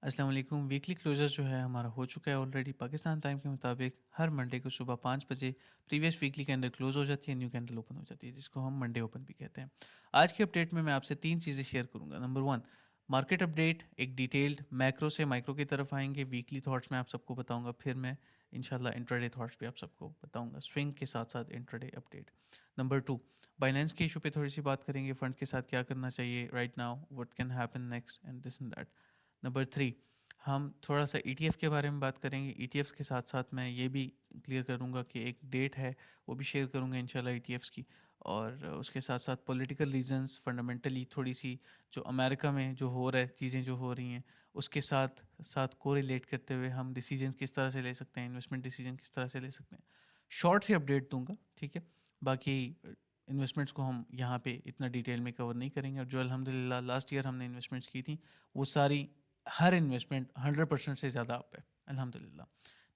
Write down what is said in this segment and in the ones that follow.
अस्सलाम वालेकुम। Weekly closure जो है हमारा हो चुका है ऑलरेडी। पाकिस्तान टाइम के मुताबिक हर मंडे को सुबह 5 बजे प्रीवियस वीकली कैंडल क्लोज हो जाती है, न्यू कैंडल ओपन हो जाती है, जिसको हम मंडे ओपन भी कहते हैं। आज की अपडेट में मैं आपसे 3 चीज़ें शेयर करूंगा। नंबर 1, मार्केट अपडेट, एक डिटेल्ड मैक्रो से माइक्रो की तरफ आएंगे। वीकली थॉट्स मैं आप सबको बताऊंगा, फिर मैं इंशाल्लाह इंट्राडे थॉट्स भी आप सबको बताऊंगा, स्विंग के साथ साथ इंट्राडे अपडेट। नंबर 2, बाइनेंस के इशू पे थोड़ी सी बात करेंगे, फंड्स के साथ क्या करना चाहिए right now, what can happen next and this and that. Number 3, हम थोड़ा सा ईटीएफ के बारे में बात करेंगे। ईटीएफ्स के साथ साथ मैं ये भी क्लियर करूँगा कि एक डेट है, वो भी शेयर करूँगा इंशाल्लाह ईटीएफ्स की। और उसके साथ साथ पॉलिटिकल रीजंस, फंडामेंटली थोड़ी सी जो अमेरिका में जो हो रहा है, चीज़ें जो हो रही हैं, उसके साथ साथ कोरिलेट करते हुए हम डिसीजन किस तरह से ले सकते हैं, इन्वेस्टमेंट डिसीजन किस तरह से ले सकते हैं, शॉर्ट से अपडेट दूंगा। ठीक है, बाकी इन्वेस्टमेंट्स को हम यहाँ पे इतना डिटेल में कवर नहीं करेंगे। और जो अल्हम्दुलिल्लाह लास्ट ईयर हमने इन्वेस्टमेंट्स की थी, वो सारी, हर इन्वेस्टमेंट 100% से ज़्यादा अप है अल्हम्दुलिल्लाह।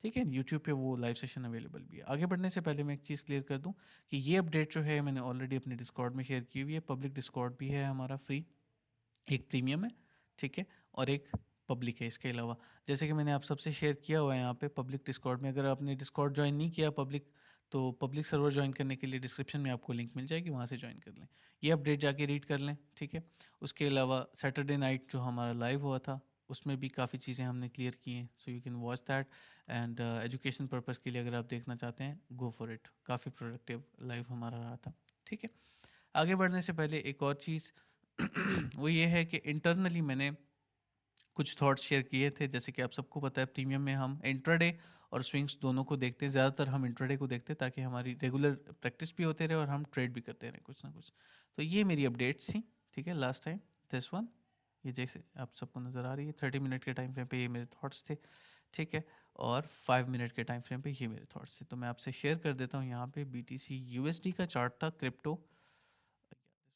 ठीक है, यूट्यूब पे वो लाइव सेशन अवेलेबल भी है। आगे बढ़ने से पहले मैं एक चीज़ क्लियर कर दूं कि ये अपडेट जो है मैंने ऑलरेडी अपने डिस्कॉर्ड में शेयर की हुई है। पब्लिक डिस्कॉर्ड भी है हमारा फ्री, एक प्रीमियम है, ठीक है, और एक पब्लिक है। इसके अलावा जैसे कि मैंने आप सबसे शेयर किया हुआ है यहाँ पे पब्लिक डिस्कॉर्ड में, अगर आपने डिस्कॉर्ड ज्वाइन नहीं किया पब्लिक, तो पब्लिक सर्वर ज्वाइन करने के लिए डिस्क्रिप्शन में आपको लिंक मिल जाएगी, वहाँ से ज्वाइन कर लें, ये अपडेट जाके रीड कर लें। ठीक है, उसके अलावा सैटरडे नाइट जो हमारा लाइव हुआ था, उसमें भी काफ़ी चीज़ें हमने क्लियर की हैं, so you can watch that. And education purpose के लिए अगर आप देखना चाहते हैं, गो फॉर इट। काफ़ी प्रोडक्टिव लाइव हमारा रहा था। ठीक है, आगे बढ़ने से पहले एक और चीज़ वो ये है कि इंटरनली मैंने कुछ थॉट्स शेयर किए थे। जैसे कि आप सबको पता है, प्रीमियम में हम इंट्राडे और स्विंग्स दोनों को देखते हैं। ज़्यादातर हम इंट्राडे को देखते हैं ताकि हमारी रेगुलर प्रैक्टिस भी होते रहे और हम ट्रेड भी करते रहें कुछ ना कुछ। तो ये मेरी अपडेट्स थी। ठीक है, लास्ट टाइम दिस वन, ये जैसे आप सबको नज़र आ रही है 30 मिनट के टाइम फ्रेम पे ये मेरे थॉट्स थे। ठीक है, और 5 मिनट के टाइम फ्रेम पे ये मेरे थॉट्स थे। तो मैं आपसे शेयर कर देता हूँ यहाँ पे BTC USD का चार्ट था, क्रिप्टो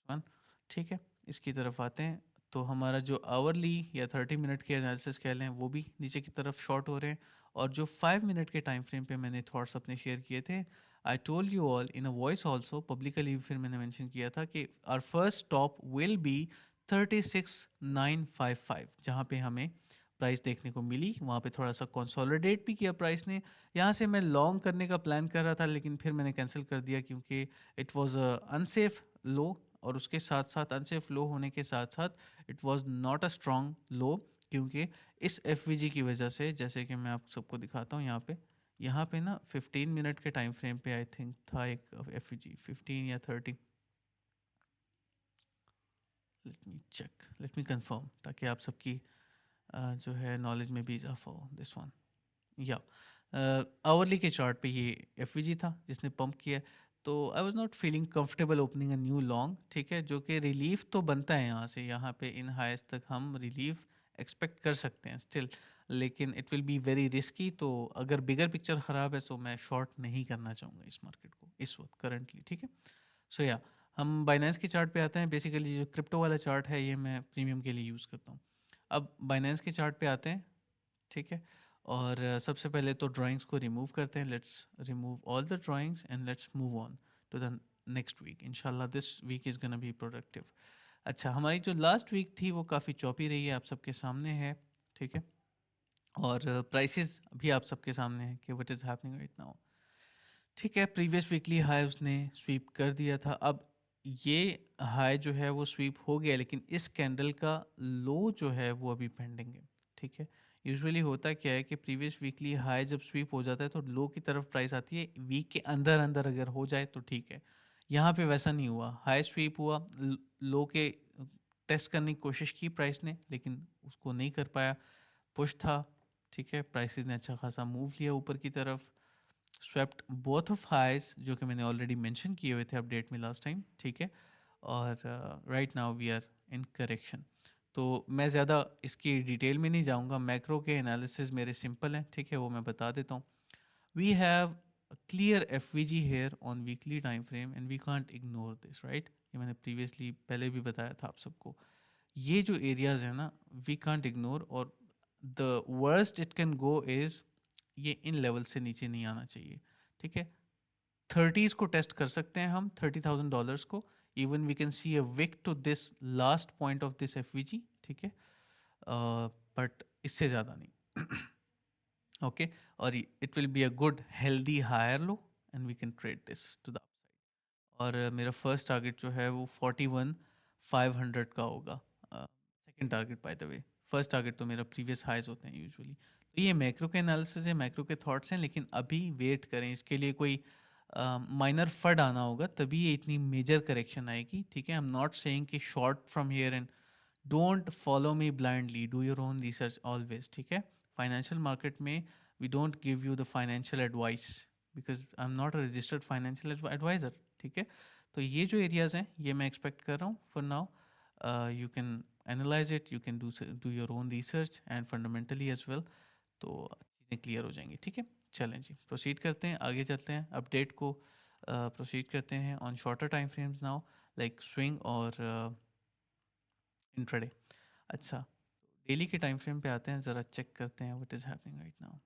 वन। ठीक है, इसकी तरफ आते हैं तो हमारा जो आवरली या 30 मिनट के एनालिसिस कह लें, वो भी नीचे की तरफ शॉर्ट हो रहे हैं। और जो 5 मिनट के टाइम फ्रेम पे मैंने थॉट्स अपने शेयर किए थे, I told you all in a voice also, publicly फिर मैंने मेंशन किया था कि our first stop will be 36,955, जहाँ पे हमें प्राइस देखने को मिली। वहाँ पे थोड़ा सा कंसोलिडेट भी किया प्राइस ने। यहाँ से मैं लॉन्ग करने का प्लान कर रहा था, लेकिन फिर मैंने कैंसिल कर दिया क्योंकि इट वाज अनसेफ लो, और उसके साथ साथ अनसेफ लो होने के साथ साथ it was not a strong low, क्योंकि इस एफ की वजह से, जैसे कि मैं आप सबको दिखाता हूँ यहाँ पे ना 15 मिनट के टाइम फ्रेम पे आई थिंक था एक एफ 15 या 30, let me check, let me confirm, ताकि आप सबकी जो है नॉलेज में भी इजाफा हो। दिस वन, या आवरली के चार्ट पे ये एफ था जिसने पंप किया। तो I was not feeling comfortable opening a new long. ठीक है, जो कि रिलीफ तो बनता है यहाँ से, यहाँ पे इन हाइस तक हम रिलीफ एक्सपेक्ट कर सकते हैं स्टिल, लेकिन it will be very risky. तो अगर बिगर पिक्चर ख़राब है तो मैं शॉर्ट नहीं करना चाहूँगा इस मार्केट को इस वक्त करंटली। ठीक है, सो या हम बाइनेंस के चार्ट पे आते हैं। बेसिकली जो क्रिप्टो वाला चार्ट है, ये मैं प्रीमियम के लिए यूज़ करता हूँ। अब बाइनेंस के चार्ट पे आते हैं। ठीक है, और सबसे पहले तो ड्राइंग्स को रिमूव करते हैं। Let's remove all the drawings and let's move on to the next week. इंशाल्लाह this week is gonna be productive. अच्छा, हमारी जो लास्ट वीक थी वो काफ़ी चौपी रही है, आप सबके सामने है। ठीक है, और प्राइसेस भी आप सबके सामने है कि what is happening right now. ठीक है, प्रीवियस वीकली हाई उसने स्वीप कर दिया था। अब ये हाई जो है वो स्वीप हो गया, लेकिन इस कैंडल का लो जो है वो अभी पेंडिंग है। ठीक है, यूजुअली होता क्या है कि प्रीवियस वीकली हाई जब स्वीप हो जाता है तो लो की तरफ प्राइस आती है। वीक के अंदर अंदर अगर हो जाए तो ठीक है, यहाँ पे वैसा नहीं हुआ। हाई स्वीप हुआ, लो के टेस्ट करने की कोशिश की प्राइस ने, लेकिन उसको नहीं कर पाया। पुश था, ठीक है, प्राइसेस ने अच्छा खासा मूव लिया ऊपर की तरफ, स्वेप्ट बोथ ऑफ हाइज जो कि मैंने ऑलरेडी मेंशन किए हुए थे अपडेट में लास्ट टाइम। ठीक है, और right now we are in correction. तो मैं ज़्यादा इसकी डिटेल में नहीं जाऊंगा, मैक्रो के एनालिसिस मेरे सिंपल हैं। ठीक है, वो मैं बता देता हूँ। We have clear F V G here on weekly time frame and we can't ignore this, right. ये मैंने प्रीवियसली पहले भी बताया था आप सबको। ये जो एरियाज है ना, वी कांट इग्नोर, और the worst it can go is, ये इन लेवल से नीचे नहीं आना चाहिए। ठीक है, 30s को टेस्ट कर सकते हैं हम, $30,000 को। Even we can see a wick to this last point of this F V G. ठीक है, बट इससे ज़्यादा नहीं। ओके और it will be a good healthy higher low and we can trade this to the upside. और मेरा first target जो है वो 41,500 का होगा। Second target bye the way, first target तो मेरा प्रीवियस हाइज होते हैं यूजुअली। तो ये मैक्रो के एनालिसिस है, मैक्रो के थॉट्स हैं, लेकिन अभी वेट करें, इसके लिए कोई माइनर फड आना होगा तभी ये इतनी मेजर करेक्शन आएगी। ठीक है, आई एम नॉट सेइंग कि short from here and don't follow me blindly, do your own research always. ठीक है, फाइनेंशियल मार्केट में we don't give you the financial advice because I am not a registered financial advisor. ठीक है, तो ये जो areas हैं ये मैं एक्सपेक्ट कर रहा हूँ for now. You can analyse it, you can do your own research and fundamentally as well, तो चीज़ें क्लियर हो जाएंगी। ठीक है, चलें जी प्रोसीड करते हैं, आगे चलते हैं, अपडेट को प्रोसीड करते हैं on shorter time frames now, like swing और इंट्राडे। अच्छा, डेली के टाइम फ्रेम पे आते हैं, ज़रा चेक करते हैं what is happening right now.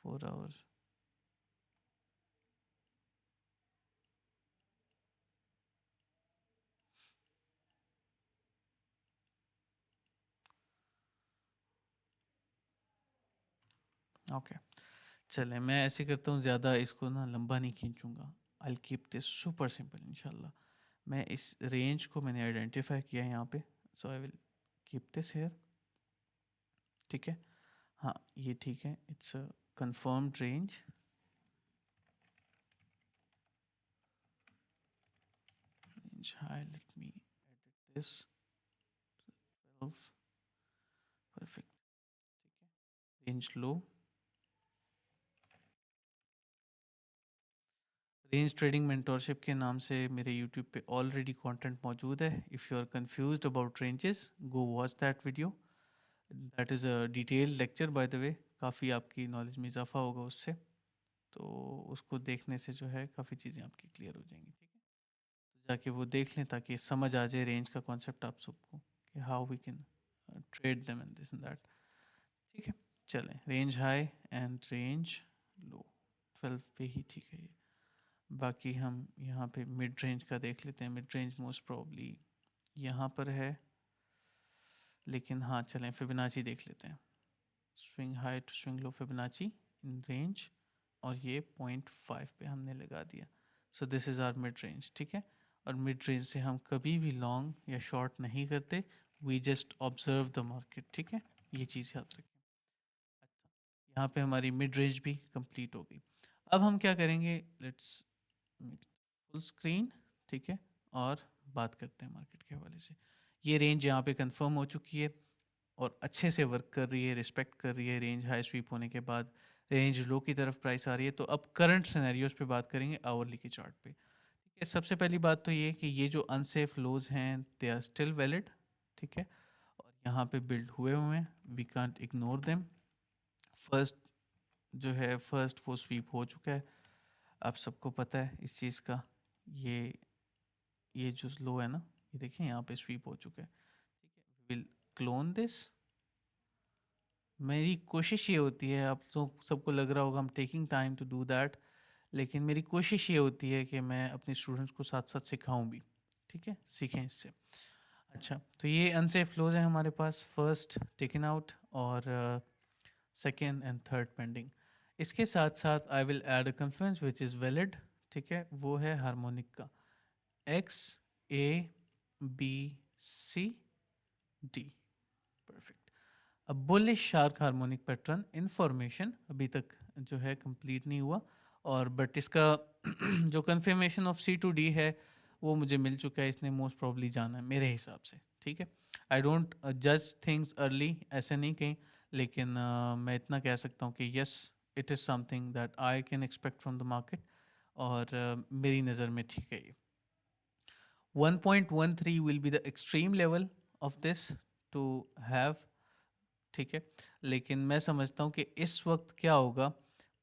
4 hours, okay चलें, मैं ऐसे करता हूँ, ज़्यादा इसको ना लंबा नहीं खींचूंगा, I keep this super simple इंशाल्लाह। मैं इस रेंज को मैंने आइडेंटिफाई किया है यहाँ पे, so I will keep this here. ठीक है, हाँ ये ठीक है, it's a confirmed range. Range high, let me edit this 12, perfect. Range low, range trading mentorship के नाम से मेरे यूट्यूब पे ऑलरेडी कंटेंट मौजूद है। If you are confused about ranges, go watch that video, that is a detailed lecture by the way, काफ़ी आपकी knowledge में इजाफा होगा उससे, तो उसको देखने से जो है काफ़ी चीज़ें आपकी क्लियर हो जाएंगी। ठीक है, तो जाके वो देख लें ताकि समझ आ जाए रेंज का कॉन्सेप्ट आप सबको कि how we can trade them and this and that. ठीक है, चलें, range high and range low 12 पे ही ठीक है ये। बाकी हम यहाँ पे मिड रेंज का देख लेते हैं, मिड रेंज मोस्ट प्रोबली यहाँ पर है, लेकिन हाँ चलें फिबोनाची देख लेते हैं। Swing high to swing low Fibonacci in range, और ये 0.5 पे हमने लगा दिया, so this is our mid range. ठीक है, और मिड रेंज से हम कभी भी लॉन्ग या शॉर्ट नहीं करते, we just observe the market. ठीक है, ये चीज़ याद रखें। अच्छा, यहाँ पे हमारी मिड रेंज भी कंप्लीट हो गई। अब हम क्या करेंगे, लेट्स फुल स्क्रीन। ठीक है, और बात करते हैं मार्केट के हवाले से। ये रेंज यहाँ पे कंफर्म हो चुकी है और अच्छे से वर्क कर रही है, रिस्पेक्ट कर रही है। रेंज हाई स्वीप होने के बाद रेंज लो की तरफ प्राइस आ रही है। तो अब करंट सिनेरियोज पे बात करेंगे आवरली के चार्ट पे। ठीक है, सबसे पहली बात तो ये कि ये जो अनसेफ लोज हैं दे आर स्टिल वैलिड। ठीक है, और यहाँ पे बिल्ड हुए हुए हैं, we can't ignore them. First जो है फर्स्ट वो स्वीप हो चुका है, आप सबको पता है इस चीज़ का। ये ये जो लो है ना, ये देखिए यहाँ पे स्वीप हो चुका है। ठीक है, विल क्लोन दिस। मेरी कोशिश ये होती है, आप सबको लग रहा होगा हम taking time to do that, लेकिन मेरी कोशिश ये होती है कि मैं अपने स्टूडेंट्स को साथ साथ सिखाऊं भी। ठीक है, सीखें इससे। अच्छा, तो ये अनसेफ फ्लोज हैं हमारे पास, फर्स्ट टेकन आउट और सेकेंड एंड थर्ड पेंडिंग। इसके साथ साथ I will add a confluence which is valid. ठीक है, वो है हार्मोनिक का X A B C D, perfect. अब bullish shark harmonic pattern information अभी तक जो है कंप्लीट नहीं हुआ, और बट इसका जो confirmation of C to D है वो मुझे मिल चुका है, इसने मोस्ट प्रॉब्ली जाना है मेरे हिसाब से। ठीक है, आई डोंट जज थिंग्स अर्ली, ऐसे नहीं कहीं, लेकिन मैं इतना कह सकता हूँ कि yes it is something that I can expect from the market, और मेरी नज़र में ठीक है ये 1.13 will be the extreme level of this to have। ठीक है, लेकिन मैं समझता हूँ कि इस वक्त क्या होगा,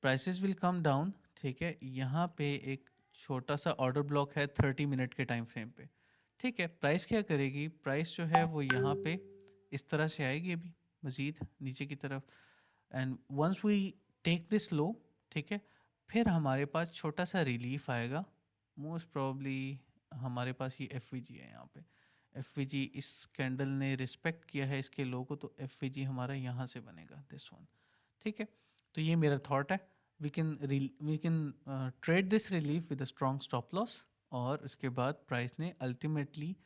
प्राइसेस विल कम डाउन। ठीक है, यहाँ पे एक छोटा सा ऑर्डर ब्लॉक है 30 मिनट के टाइम फ्रेम पे। ठीक है, प्राइस क्या करेगी, प्राइस जो है वो यहाँ पे इस तरह से आएगी अभी मज़ीद नीचे की तरफ, and once we take this low, ठीक है, फिर हमारे पास छोटा सा रिलीफ आएगा, मोस्ट प्रोबली हमारे पास ये एफ है यहाँ पे। एफ इस कैंडल ने रिस्पेक्ट किया है इसके लो को, तो एफ हमारा यहाँ से बनेगा, दिस वन। ठीक है, तो ये मेरा थॉट है। We can trade this relief with a strong stop loss, और उसके बाद प्राइस ने अल्टीमेटली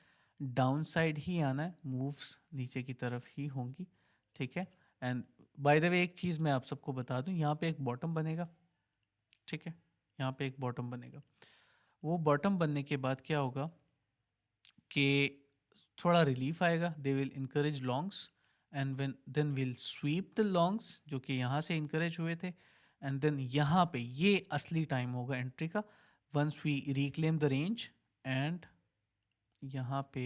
डाउन साइड ही आना है, मूव्स नीचे की तरफ ही होंगी। ठीक है, एंड बाय द वे एक चीज़ मैं आप सबको बता दूं, यहाँ पे एक बॉटम बनेगा। ठीक है, यहाँ पे एक बॉटम बनेगा। वो बॉटम बनने के बाद क्या होगा कि थोड़ा रिलीफ आएगा, they will encourage longs, and when then will sweep the longs जो कि यहाँ से इनकरेज हुए थे, एंड देन यहाँ पे ये असली टाइम होगा एंट्री का, once we reclaim the range, and यहाँ पे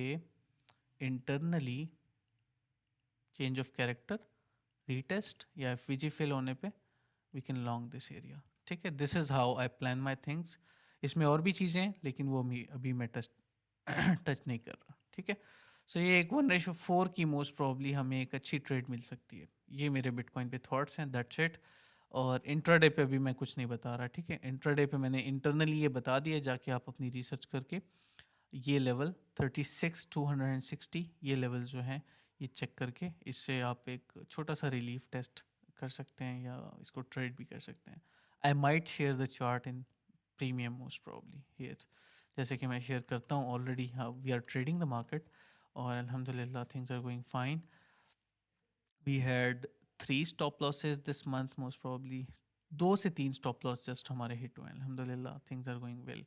internally change of character, retest या एफ फेल होने पे we can long this area. ठीक है, this is how I plan my things. इसमें और भी चीज़ें हैं लेकिन वो अभी मैं टच टच नहीं कर रहा। ठीक है, सो ये एक 1:4 की मोस्ट प्रॉब्ली हमें एक अच्छी ट्रेड मिल सकती है। ये मेरे बिटकॉइन पे थॉट्स हैं, दैट्स इट। और इंट्राडे पे अभी मैं कुछ नहीं बता रहा। ठीक है, इंट्राडे पे मैंने इंटरनली ये बता दिया, जाके आप अपनी रिसर्च करके ये लेवल 36,260 ये लेवल जो है ये चेक करके इससे आप एक छोटा सा रिलीफ टेस्ट कर सकते हैं या इसको ट्रेड भी कर सकते हैं। I might share the chart in premium most probably here, जैसे कि मैं शेयर करता हूँ already. We are trading the market और अल्हम्दुलिल्लाह things are going fine. We had 3 stop losses this month most probably, 2 से 3 स्टॉप लॉस जस्ट हमारे hit हुए हैं। अल्हम्दुलिल्लाह थिंग्स आर गोइंग वेल।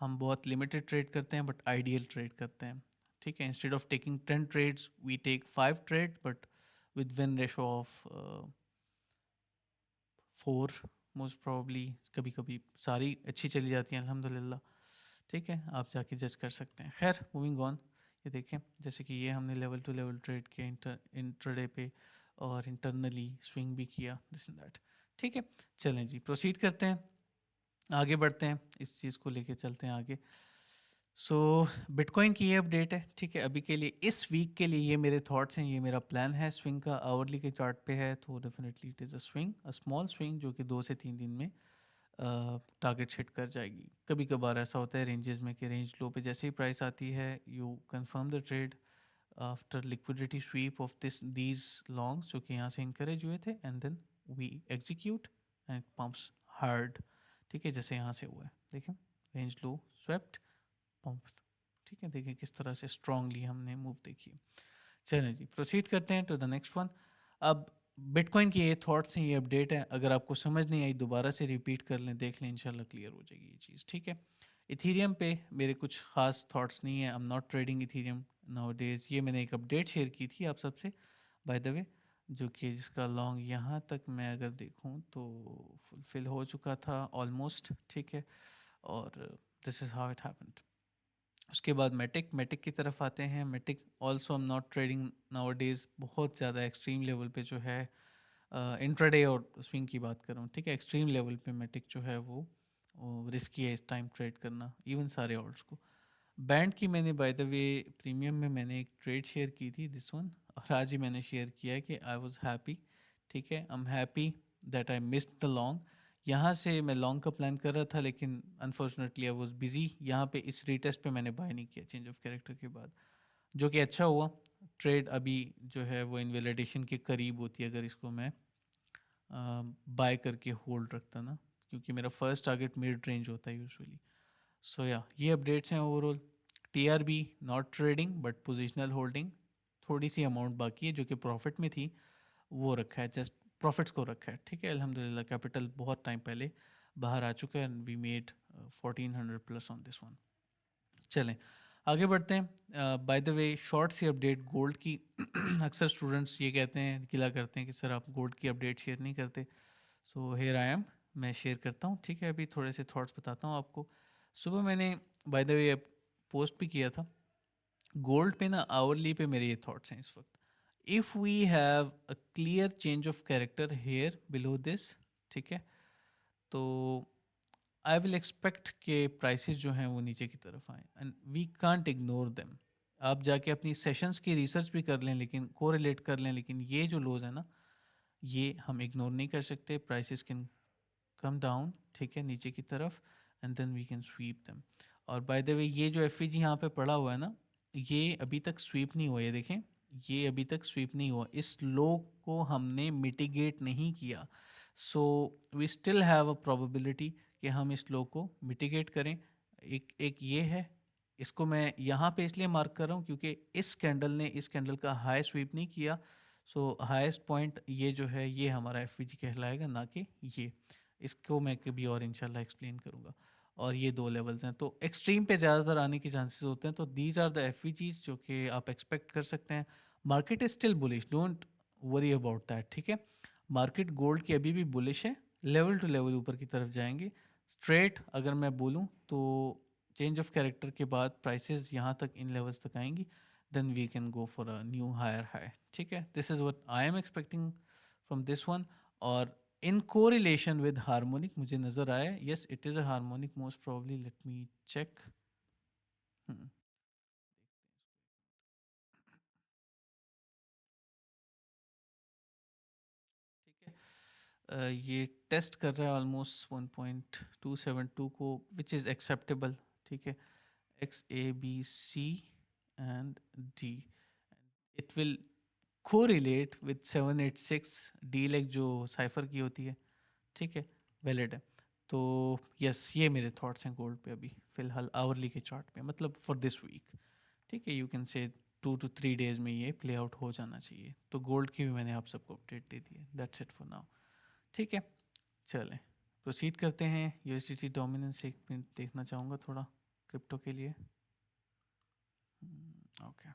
हम बहुत लिमिटेड ट्रेड करते हैं बट आइडियल ट्रेड करते हैं। ठीक है, instead of taking 10 trades we take 5 trade but with win ratio of 4 most probably. कभी कभी सारी अच्छी चली जाती हैं अल्हम्दुलिल्लाह। ठीक है, आप जाके जज कर सकते हैं। खैर मूविंग ऑन, ये देखें जैसे कि ये हमने लेवल टू लेवल ट्रेड किया इंट्राडे पे और इंटरनली स्विंग भी किया, दिस एंड दैट। ठीक है, चलें जी प्रोसीड करते हैं, आगे बढ़ते हैं, इस चीज़ को लेके चलते हैं आगे। सो बिटकॉइन की ये अपडेट है। ठीक है, अभी के लिए इस वीक के लिए ये मेरे थॉट्स हैं, ये मेरा प्लान है। स्विंग का आवरली के चार्ट पे है तो definitely it is a swing, a small swing जो कि 2 से 3 दिन में टारगेट हिट कर जाएगी। कभी कभार ऐसा होता है रेंजेस में कि रेंज लो पे जैसे ही प्राइस आती है you confirm the trade after liquidity sweep of these longs जो कि यहाँ से इंकरेज हुए थे, and then we execute and it pumps hard. ठीक है, जैसे यहाँ से हुआ है, देखें रेंज लो स्वेप्ट पंप। ठीक है, देखिए किस तरह से स्ट्रांगली हमने मूव देखी। चलें जी प्रोसीड करते हैं टू द नेक्स्ट वन। अब बिटकॉइन की ये थॉट्स हैं, ये अपडेट है। अगर आपको समझ नहीं आई दोबारा से रिपीट कर लें, देख लें, इंशाल्लाह क्लियर हो जाएगी ये चीज़। ठीक है, इथीरियम पे मेरे कुछ खास थॉट्स नहीं है। I am not trading Ethereum now days. ये मैंने एक अपडेट शेयर की थी आप सबसे बाय द वे, जो कि जिसका लॉन्ग यहाँ तक मैं अगर देखूँ तो फुलफिल हो चुका था ऑलमोस्ट। ठीक है, और this is how it happened. उसके बाद मेटिक की तरफ आते हैं। Matic also am not trading now days, बहुत ज़्यादा एक्सट्रीम लेवल पे जो है इंट्राडे और स्विंग की बात कर रहा हूँ। ठीक है, एक्सट्रीम लेवल पे मेटिक जो है वो रिस्की है इस टाइम ट्रेड करना, इवन सारे ऑल्ट्स को। बैंड की मैंने बाय द वे प्रीमियम में मैंने एक ट्रेड शेयर की थी, दिस वन, और आज ही मैंने शेयर किया है कि आई वॉज हैप्पी। ठीक है, I am happy that I missed the long. यहाँ से मैं लॉन्ग का प्लान कर रहा था लेकिन अनफॉर्चुनेटली आई वॉज बिजी। यहाँ पे इस रीटेस्ट पे मैंने बाय नहीं किया चेंज ऑफ कैरेक्टर के बाद, जो कि अच्छा हुआ। ट्रेड अभी जो है वो इनवैलिडेशन के करीब होती है अगर इसको मैं बाय करके होल्ड रखता ना, क्योंकि मेरा फर्स्ट टारगेट मिड रेंज होता है यूजुअली। सो या ये अपडेट्स हैं overall. TRB not trading but positional holding, थोड़ी सी अमाउंट बाकी है जो कि प्रॉफिट में थी, वो रखा है, जस्ट प्रॉफिट्स को रखा है। ठीक है, अल्हम्दुलिल्लाह कैपिटल बहुत टाइम पहले बाहर आ चुका है and we made 1400 plus on this one. चलें आगे बढ़ते हैं। बाय द वे शॉर्ट सी अपडेट गोल्ड की अक्सर स्टूडेंट्स ये कहते हैं, गिला करते हैं कि सर आप गोल्ड की अपडेट शेयर नहीं करते। सो हेयर आई एम, मैं शेयर करता हूँ। ठीक है, अभी थोड़े से थॉट्स बताता हूँ आपको। सुबह मैंने बाय द वे पोस्ट भी किया था गोल्ड पे ना, आवरली पे मेरे ये थॉट्स हैं इस वक्त। If we have a clear change of character here below this, ठीक है, तो आई विल एक्सपेक्ट के प्राइसेस जो हैं वो नीचे की तरफ आएँ and we can't ignore them. आप जाके अपनी सेशंस की रिसर्च भी कर लें, लेकिन कोरिलेट कर लें, लेकिन ये जो लोज है ना, ये हम इग्नोर नहीं कर सकते। प्राइसेस कैन कम डाउन, ठीक है, नीचे की तरफ, and then we can sweep them. और बाय द वे ये जो एफ यहाँ पे पड़ा हुआ है ना, ये अभी तक स्वीप नहीं हुआ, ये देखें, ये अभी तक स्वीप नहीं हुआ, इस लो को हमने मिटिगेट नहीं किया। So we still have a probability कि हम इस लो को मिटिगेट करें। एक एक ये है, इसको मैं यहाँ पे इसलिए मार्क कर रहा हूँ क्योंकि इस कैंडल ने इस कैंडल का हाई स्वीप नहीं किया। सो हाईएस्ट पॉइंट ये जो है ये हमारा एफवीजी कहलाएगा, ना कि ये। इसको मैं कभी और इंशाल्लाह एक्सप्लेन करूँगा। और ये दो लेवल्स हैं, तो एक्सट्रीम पे ज़्यादातर आने के चांसेस होते हैं। तो दीज आर द एफवीजीज जो कि आप एक्सपेक्ट कर सकते हैं। Market is still bullish, don't worry about that, ठीक है। मार्केट गोल्ड की अभी भी बुलिश है, लेवल टू लेवल ऊपर की तरफ जाएंगे। स्ट्रेट अगर मैं बोलूँ तो चेंज ऑफ कैरेक्टर के बाद प्राइसेस यहाँ तक, इन लेवल्स तक आएंगी, then we can go for a new higher high, ठीक है। This is what I am expecting from this one. और इन कोरिलेशन विद हार्मोनिक मुझे नजर आया, yes it is a harmonic most probably, let me check. ठीक है, ये test कर रहा है ऑलमोस्ट 1.272 को, विच इज़ एक्सेप्टेबल, ठीक है। X A B C and D, it will correlate with 786 D leg जो साइफर की होती है, ठीक है, वैलिड है। तो यस ये मेरे थॉट्स हैं गोल्ड पे अभी फ़िलहाल आवरली के चार्ट पे, मतलब फॉर दिस वीक, ठीक है। You can say 2 to 3 days में ये प्ले आउट हो जाना चाहिए। तो गोल्ड की भी मैंने आप सबको अपडेट दे दी है, दैट्स इट फॉर नाउ, ठीक है। चलें प्रोसीड करते हैं। यूएसडीटी डोमिनेंस एक मिनट देखना चाहूँगा थोड़ा क्रिप्टो के लिए। ओके,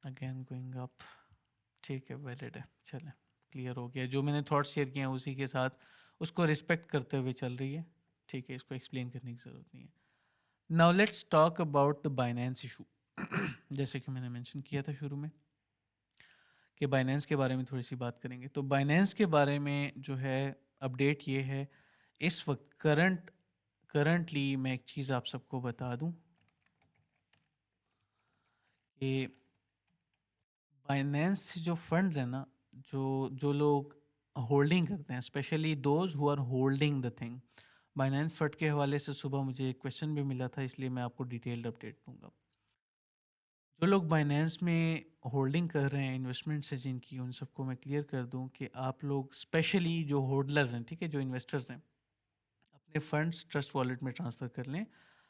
अगेन गोइंग अप, ठीक है, वैलिड है। चलें क्लियर हो गया, जो मैंने थॉट्स शेयर किए हैं उसी के साथ उसको रिस्पेक्ट करते हुए चल रही है, ठीक है। इसको एक्सप्लेन करने की ज़रूरत नहीं है। Now let's talk about the Binance issue. जैसे कि मैंने मेंशन किया था शुरू में कि बाइनेंस के बारे में थोड़ी सी बात करेंगे। तो बाइनेंस के बारे में जो है अपडेट ये है, इस वक्त करंटली मैं एक चीज़ आप सबको बता दूं कि बाइनेंस जो फंड्स हैं ना, जो जो लोग होल्डिंग करते हैं, specially those who are holding the thing. Binance fund के हवाले से सुबह मुझे एक क्वेश्चन भी मिला था, इसलिए मैं आपको डिटेल्ड अपडेट दूंगा। जो लोग बाइनेंस में होल्डिंग कर रहे हैं इन्वेस्टमेंट से जिनकी, उन सबको मैं क्लियर कर दूं कि आप लोग स्पेशली जो होल्डर्स हैं, ठीक है, जो इन्वेस्टर्स हैं, अपने फंड्स ट्रस्ट वॉलेट में ट्रांसफ़र कर लें।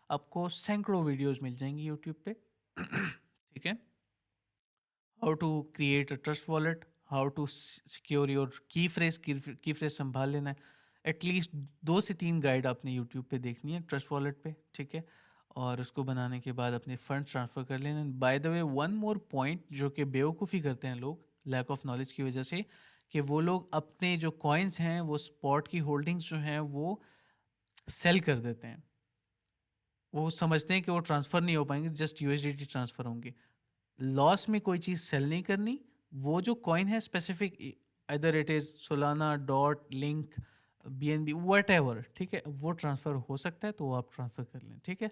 आपको सैकड़ों वीडियोस मिल जाएंगी यूट्यूब पे, ठीक है। How to create a Trust Wallet, how to secure your key phrase संभाल लेना है। एटलीस्ट 2 से 3 गाइड आपने यूट्यूब पे देखनी है ट्रस्ट वॉलेट पे, ठीक है। और उसको बनाने के बाद अपने फंड्स ट्रांसफ़र कर लेना। Bye the way one more point जो कि बेवकूफ़ी करते हैं लोग लैक ऑफ नॉलेज की वजह से, कि वो लोग अपने जो कॉइन्स हैं वो स्पॉट की होल्डिंग्स जो हैं वो सेल कर देते हैं। वो समझते हैं कि वो ट्रांसफ़र नहीं हो पाएंगे, जस्ट यूएसडीटी ट्रांसफ़र होंगे। लॉस में कोई चीज़ सेल नहीं करनी। वो जो कॉइन है स्पेसिफिक, इधर it is Solana, dot, link, BNB, what ever, ठीक है, वो ट्रांसफ़र हो सकता है तो वो आप ट्रांसफ़र कर लें, ठीक है।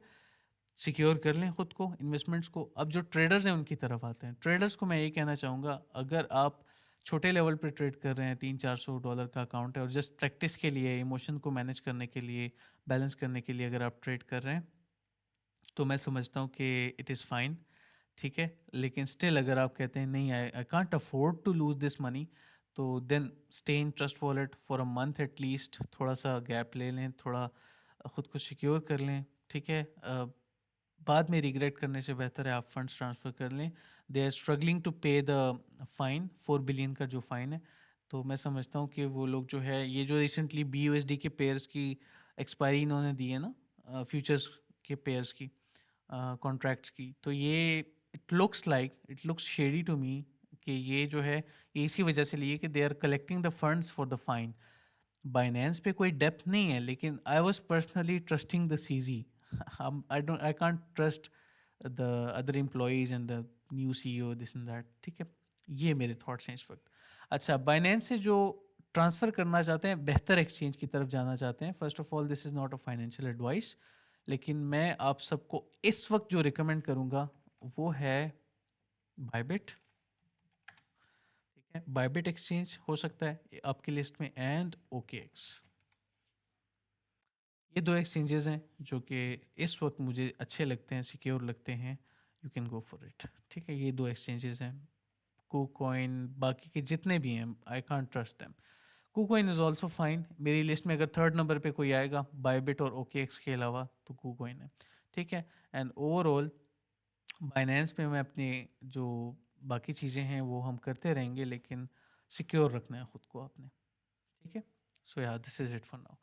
सिक्योर कर लें खुद को, इन्वेस्टमेंट्स को। अब जो ट्रेडर्स हैं उनकी तरफ आते हैं। ट्रेडर्स को मैं ये कहना चाहूँगा, अगर आप छोटे लेवल पे ट्रेड कर रहे हैं, $300-400 का अकाउंट है और जस्ट प्रैक्टिस के लिए, इमोशन को मैनेज करने के लिए, बैलेंस करने के लिए अगर आप ट्रेड कर रहे हैं, तो मैं समझता हूँ कि इट इज़ फाइन, ठीक है। लेकिन स्टिल अगर आप कहते हैं नहीं, I can't afford to lose this money, तो then stay in trust wallet for a month at least. थोड़ा सा गैप ले लें, थोड़ा खुद को सिक्योर कर लें, ठीक है। बाद में रिग्रेट करने से बेहतर है आप फंड्स ट्रांसफ़र कर लें। दे आर स्ट्रगलिंग टू पे द फाइन, 4 बिलियन का जो फ़ाइन है। तो मैं समझता हूँ कि वो लोग जो है, ये जो रिसेंटली BUSD के पेयर्स की एक्सपायरी इन्होंने दी है ना, फ्यूचर्स के पेयर्स की, कॉन्ट्रैक्ट्स की, तो ये it looks shady to me कि ये जो है ये इसी वजह से लिए कि they are collecting the funds for the fine. Binance पे कोई डेप्थ नहीं है, लेकिन I was personally trusting the CZ. I can't trust the other employees and the new CEO, this and that, ठीक है। ये मेरे थॉट्स हैं इस वक्त। अच्छा, बाइनेंस से जो ट्रांसफ़र करना चाहते हैं, बेहतर एक्सचेंज की तरफ जाना चाहते हैं, first of all this is not a financial advice, लेकिन मैं आप सबको इस वक्त जो रिकमेंड करूँगा वो है बायबिट, ठीक है। बायबिट एक्सचेंज हो सकता है आपकी लिस्ट में, एंड OKX। ये 2 एक्सचेंजेस हैं जो कि इस वक़्त मुझे अच्छे लगते हैं, सिक्योर लगते हैं, you can go for it. ठीक है, ये 2 एक्सचेंजेस हैं। KuCoin, बाकी के जितने भी हैं, आई can't trust them. KuCoin is also fine. मेरी लिस्ट में अगर थर्ड नंबर पे कोई आएगा बायबिट और OKX के अलावा तो KuCoin है। ठीक है, एंड ओवरऑल बाइनेंस पे मैं अपनी जो बाकी चीज़ें हैं वो हम करते रहेंगे, लेकिन सिक्योर रखना है ख़ुद को आपने। ठीक है, सो या this is it for now.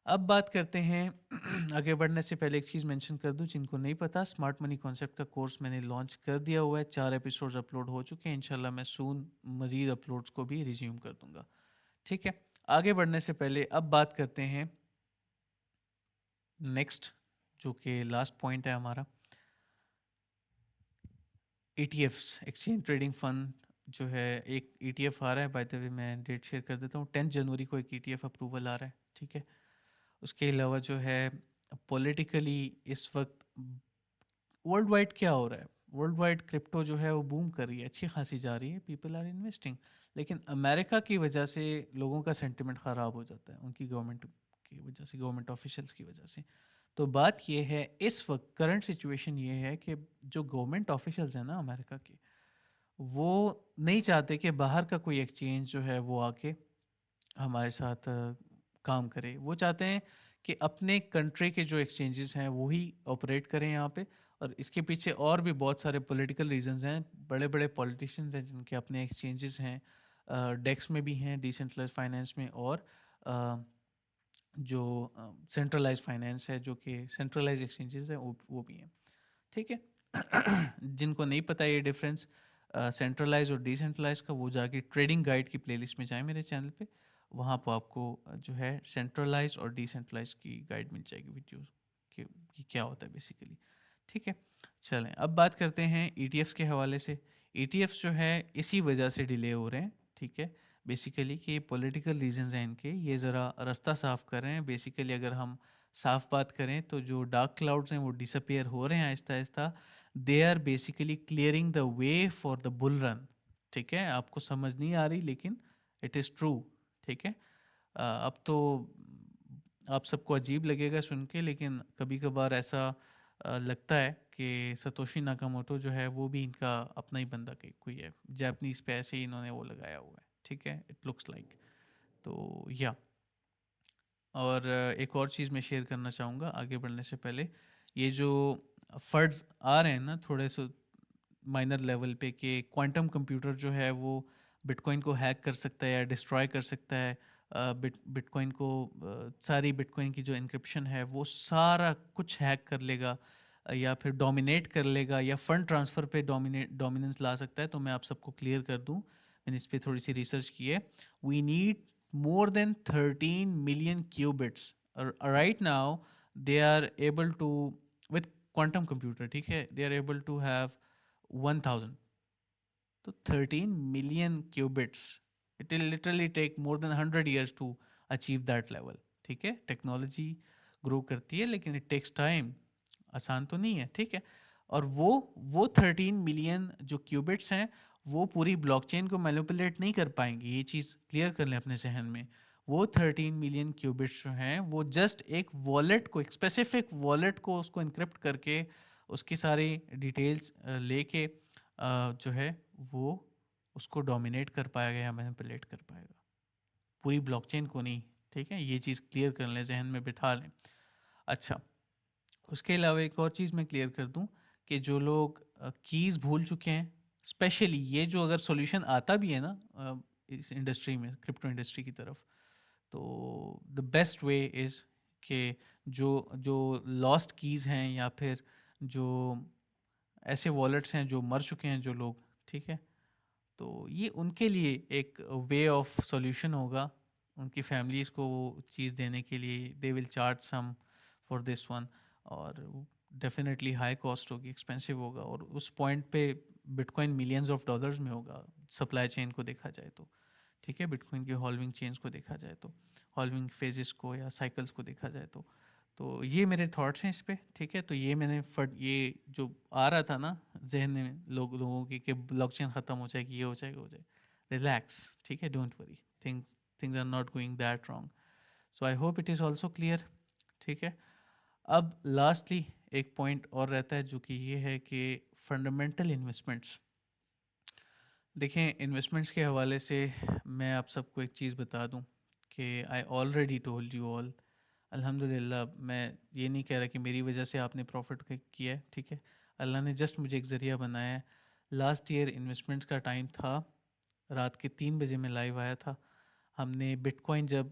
अब बात करते हैं आगे बढ़ने से पहले एक चीज़ मेंशन कर दूं, जिनको नहीं पता, स्मार्ट मनी कॉन्सेप्ट का कोर्स मैंने लॉन्च कर दिया हुआ है। 4 एपिसोड्स अपलोड हो चुके हैं। इंशाल्लाह मैं सून मज़ीद अपलोड्स को भी रिज्यूम कर दूंगा। ठीक है, आगे बढ़ने से पहले अब बात करते हैं नेक्स्ट, जो कि लास्ट पॉइंट है हमारा, ETFs, एक्सचेंज ट्रेडिंग फंड। जो है एक ETF आ रहा है, बाय द वे मैं डेट शेयर कर देता हूँ, 10 जनवरी को एक ETF अप्रूवल आ रहा है। ठीक है, उसके अलावा जो है पॉलिटिकली इस वक्त वर्ल्ड वाइड क्या हो रहा है, वर्ल्ड वाइड क्रिप्टो जो है वो बूम कर रही है, अच्छी खासी जा रही है, पीपल आर इन्वेस्टिंग। लेकिन अमेरिका की वजह से लोगों का सेंटिमेंट ख़राब हो जाता है, उनकी गवर्नमेंट की वजह से, गवर्नमेंट ऑफिशियल्स की वजह से। तो बात ये है, इस वक्त करंट सिचुएशन ये है कि जो गवर्नमेंट ऑफिशियल्स हैं ना अमेरिका के, वो नहीं चाहते कि बाहर का कोई एक्सचेंज जो है वो आके हमारे साथ काम करे। वो चाहते हैं कि अपने कंट्री के जो एक्सचेंजेस हैं वही ऑपरेट करें यहाँ पे। और इसके पीछे और भी बहुत सारे पॉलिटिकल रीजंस हैं। बड़े बड़े पॉलिटिशियंस हैं जिनके अपने एक्सचेंजेस हैं, डेक्स में भी हैं, डिसेंट्रलाइज फाइनेंस में, और जो सेंट्रलाइज फाइनेंस है, जो कि सेंट्रलाइज एक्सचेंजेस हैं, वो भी हैं। ठीक है, जिनको नहीं पता ये डिफरेंस सेंट्रलाइज और डिसेंट्रलाइज का, वो जाके ट्रेडिंग गाइड की प्लेलिस्ट में जाए मेरे चैनल पे, वहाँ पर आपको जो है सेंट्रलाइज और डिसेंट्रलाइज की गाइड मिल जाएगी वीडियो कि क्या होता है बेसिकली। ठीक है, चलें अब बात करते हैं ETFs के हवाले से। ETFs जो है इसी वजह से डिले हो रहे हैं। ठीक है, बेसिकली कि पॉलिटिकल रीजंस हैं इनके, ये ज़रा रास्ता साफ कर रहे हैं। बेसिकली अगर हम साफ बात करें तो जो डार्क क्लाउड्स हैं वो डिसअपियर हो रहे हैं आहिस्ता आहिस्ता। They are basically clearing the way for the bull run. ठीक है, आपको समझ नहीं आ रही लेकिन इट इज़ ट्रू। ठीक है, अब तो आप सबको अजीब लगेगा सुन के, लेकिन कभी कभार ऐसा लगता है कि सतोशी नाकामोटो जो है वो भी इनका अपना ही बंदा कोई है, जापानीज पे ऐसे ही इन्होंने वो लगाया हुआ है। ठीक है, इट लुक्स लाइक। तो या और एक और चीज़ मैं शेयर करना चाहूँगा आगे बढ़ने से पहले, ये जो फंड्स आ रहे हैं ना थोड़े से माइनर लेवल पे, कि क्वांटम कंप्यूटर जो है वो बिटकॉइन को हैक कर सकता है या डिस्ट्रॉय कर सकता है। बिटकॉइन को सारी बिटकॉइन की जो इंक्रिप्शन है वो सारा कुछ हैक कर लेगा, या फिर डोमिनेट कर लेगा, या फंड ट्रांसफ़र पे डोमिनेंस ला सकता है। तो मैं आप सबको क्लियर कर दूं, मैंने इस पर थोड़ी सी रिसर्च की है। We need more than 13 million qubits right now. They are able to, with quantum computer, ठीक है, they are able to have 1000, तो 13 million qubits, it will literally take more than 100 years to achieve that level. ठीक है, technology grow करती है लेकिन it takes time, आसान तो नहीं है। ठीक है, और वो 13 मिलियन जो क्यूबिट्स हैं वो पूरी ब्लॉकचेन को मैनिपुलेट नहीं कर पाएंगे। ये चीज़ क्लियर कर लें अपने जहन में। वो 13 मिलियन क्यूबिट्स जो हैं वो जस्ट एक वॉलेट को, एक स्पेसिफिक वॉलेट को उसको इनक्रिप्ट करके उसकी सारी डिटेल्स लेके जो है वो उसको डोमिनेट कर पाएगा या मैनिपुलेट कर पाएगा, पूरी ब्लॉकचेन को नहीं। ठीक है, ये चीज़ क्लियर कर लें, जहन में बिठा लें। अच्छा, उसके अलावा एक और चीज़ मैं क्लियर कर दूं कि जो लोग कीज़ भूल चुके हैं, स्पेशली ये जो अगर सॉल्यूशन आता भी है ना इस इंडस्ट्री में, क्रिप्टो इंडस्ट्री की तरफ, तो द बेस्ट वे इज़ कि जो जो लॉस्ट कीज़ हैं या फिर जो ऐसे वॉलेट्स हैं जो मर चुके हैं जो लोग, ठीक है, तो ये उनके लिए एक वे ऑफ सॉल्यूशन होगा। उनकी फैमिलीज़ को वो चीज़ देने के लिए they will charge some for this one, और डेफिनेटली हाई कॉस्ट होगी, एक्सपेंसिव होगा, और उस पॉइंट पे बिटकॉइन मिलियंस ऑफ डॉलर्स में होगा सप्लाई चेन को देखा जाए तो। ठीक है, बिटकॉइन की हॉल्विंग चेन्स को देखा जाए तो, हॉल्विंग फेजेस को या साइकिल्स को देखा जाए तो ये मेरे थॉट्स हैं इस पे। ठीक है, तो ये मैंने ये जो आ रहा था ना जहन में लोगों की कि ब्लॉकचेन ख़त्म हो जाएगी, ये हो जाएगा, हो जाए, रिलैक्स। ठीक है, don't worry, things things are not going that wrong. So I hope it is also clear. ठीक है। अब लास्टली एक पॉइंट और रहता है जो कि ये है कि फंडामेंटल इन्वेस्टमेंट्स। देखें, इन्वेस्टमेंट्स के हवाले से मैं आप सबको एक चीज़ बता दूं कि I already told you all, अल्हम्दुलिल्लाह, मैं ये नहीं कह रहा कि मेरी वजह से आपने प्रॉफिट किया है, ठीक है। अल्लाह ने जस्ट मुझे एक ज़रिया बनाया है। लास्ट ईयर इन्वेस्टमेंट्स का टाइम था, रात के 3 बजे में लाइव आया था। हमने बिटकॉइन, जब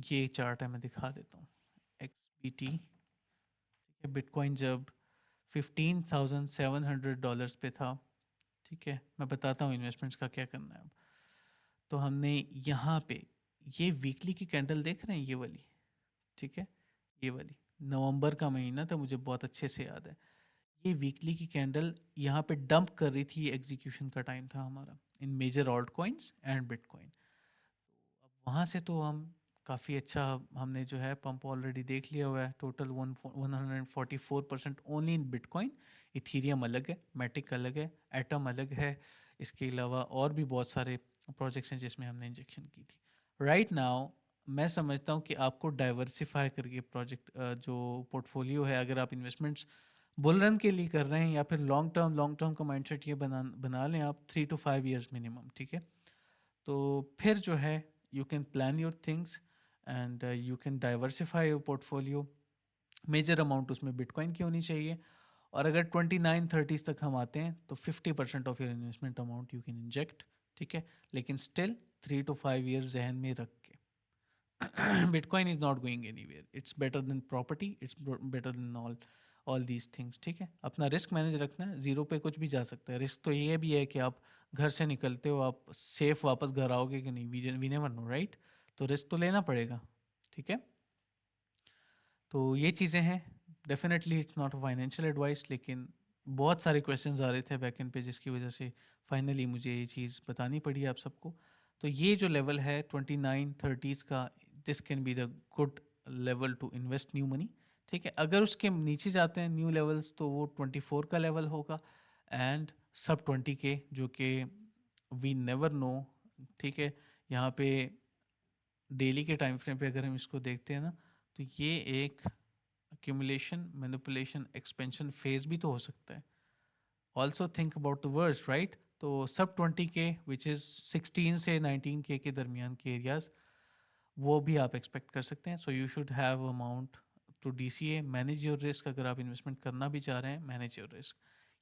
ये चार्ट है मैं दिखा देता हूँ, XBT, ठीक है। बिटकॉइन जब $15,700 पे था, ठीक है। मैं बताता हूँ इन्वेस्टमेंट्स का क्या करना है अब। तो हमने यहाँ पे ये वीकली की कैंडल देख रहे हैं, ये वाली, ठीक है, ये वाली नवंबर का महीना था, मुझे बहुत अच्छे से याद है। ये वीकली की कैंडल यहाँ पे डंप कर रही थी, एग्जीक्यूशन का टाइम था हमारा in major altcoins and bitcoin. अब वहाँ से तो हम काफ़ी अच्छा, हमने जो है पंप ऑलरेडी देख लिया हुआ है। Total 144% only in bitcoin. Ethereum अलग है, मैटिक अलग है, एटम अलग है, इसके अलावा और भी बहुत सारे प्रोजेक्ट्स हैं जिसमें हमने इंजेक्शन की थी। राइट नाउ मैं समझता हूँ कि आपको डाइवर्सिफाई करके प्रोजेक्ट जो पोर्टफोलियो है, अगर आप इन्वेस्टमेंट्स बुल रन के लिए कर रहे हैं या फिर लॉन्ग टर्म का माइंडसेट ये बना लें आप 3 to 5 years मिनिमम, ठीक है। तो फिर जो है you can plan your things and you can diversify your portfolio. Major amount उसमें बिटकॉइन की होनी चाहिए, और अगर 29-30s तक हम आते हैं तो 50% of your investment amount you can inject, ठीक है। लेकिन स्टिल 3 to 5 years जहन में रख के bitcoin is not going anywhere, it's better than property, it's better than all these things, ठीक है। अपना रिस्क मैनेज रखना है, जीरो पे कुछ भी जा सकता है। रिस्क तो ये भी है कि आप घर से निकलते हो, आप सेफ वापस घर आओगे कि नहीं, वी नेवर नो, राइट। तो रिस्क तो लेना पड़ेगा, ठीक है। तो ये चीज़ें हैं। Definitely it's not financial advice, लेकिन बहुत सारे क्वेश्चंस आ रहे थे बैकएंड पे जिसकी वजह से फाइनली मुझे ये चीज़ बतानी पड़ी आप सबको। तो ये जो लेवल है 29-30s का, this can be the good level to invest new money, ठीक है। अगर उसके नीचे जाते हैं न्यू लेवल्स तो वो 24 का लेवल होगा, एंड सब 20 के, जो कि वी नेवर नो, ठीक है। यहाँ पे डेली के टाइम फ्रेम पे अगर हम इसको देखते हैं ना, तो ये एक accumulation, manipulation, expansion फेज भी तो हो सकता है। Also think about the worst, right. तो सब 20 के विच इज़ 16 से 19 के दरमियान के एरियाज, वो भी आप एक्सपेक्ट कर सकते हैं। So you should have amount to DCA, manage your risk. अगर आप इन्वेस्टमेंट करना भी चाह रहे हैं, मैनेज योर रिस्क।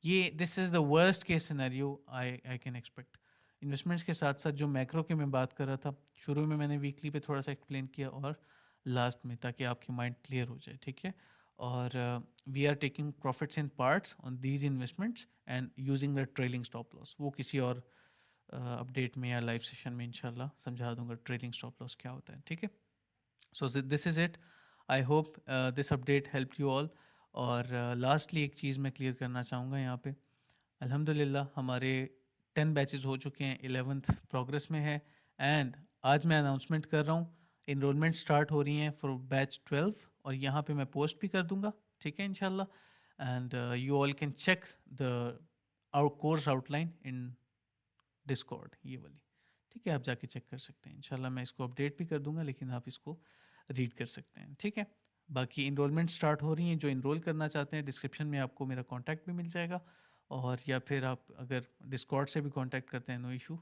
ये this is the worst case scenario I can expect. Investments के साथ साथ जो मैक्रो की मैं बात कर रहा था, शुरू में मैंने वीकली पे थोड़ा सा एक्सप्लेन किया और लास्ट में, ताकि आपकी माइंड क्लियर हो जाए, ठीक है। और we are taking profits in parts on these investments and using the trailing stop loss. वो किसी और अपडेट में या लाइव सेशन में इंशाल्लाह समझा दूंगा ट्रेलिंग स्टॉप लॉस क्या होता है, ठीक है। सो this is it. I hope this update help you all. और लास्टली एक चीज़ मैं क्लियर करना चाहूँगा यहाँ पे, अल्हम्दुलिल्लाह हमारे 10 बैचेस हो चुके हैं, 11th प्रोग्रेस में है। एंड आज मैं अनाउंसमेंट कर रहा हूँ, इनरोलमेंट स्टार्ट हो रही हैं फॉर बैच 12, और यहाँ पे मैं पोस्ट भी कर दूँगा, ठीक है, इंशाल्लाह। And you all can check the out course outline in Discord, ये वाली, ठीक है। आप जाके चेक कर सकते हैं इंशाल्लाह। मैं इसको अपडेट भी कर दूंगा, लेकिन आप इसको रीड कर सकते हैं, ठीक है। बाकी इनरोलमेंट स्टार्ट हो रही हैं, जो इनरोल करना चाहते हैं डिस्क्रिप्शन में आपको मेरा कॉन्टैक्ट भी मिल जाएगा, और या फिर आप अगर डिस्कॉर्ड से भी कॉन्टैक्ट करते हैं, नो इशू।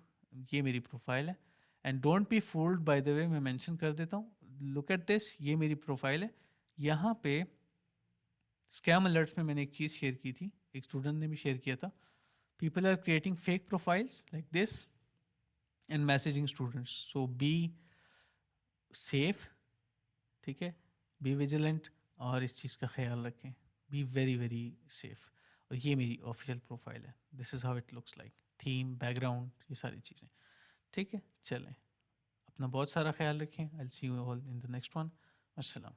ये मेरी प्रोफाइल है, and don't be fooled, bye the वे मैं मेंशन कर देता हूँ, लुक एट दिस, ये मेरी प्रोफाइल है। यहाँ पे स्कैम अलर्ट्स में मैंने एक चीज़ शेयर की थी, एक स्टूडेंट ने भी शेयर किया था, people are creating fake profiles like this and messaging students. So be safe, ठीक है, बी विजिलेंट, और इस चीज़ का ख्याल रखें, बी वेरी वेरी सेफ। और ये मेरी ऑफिशियल प्रोफाइल है, this is how it looks like, theme, background, ये सारी चीज़ें, ठीक है। चलें, अपना बहुत सारा ख्याल रखें। I will see you all in the next one. अस्सलाम।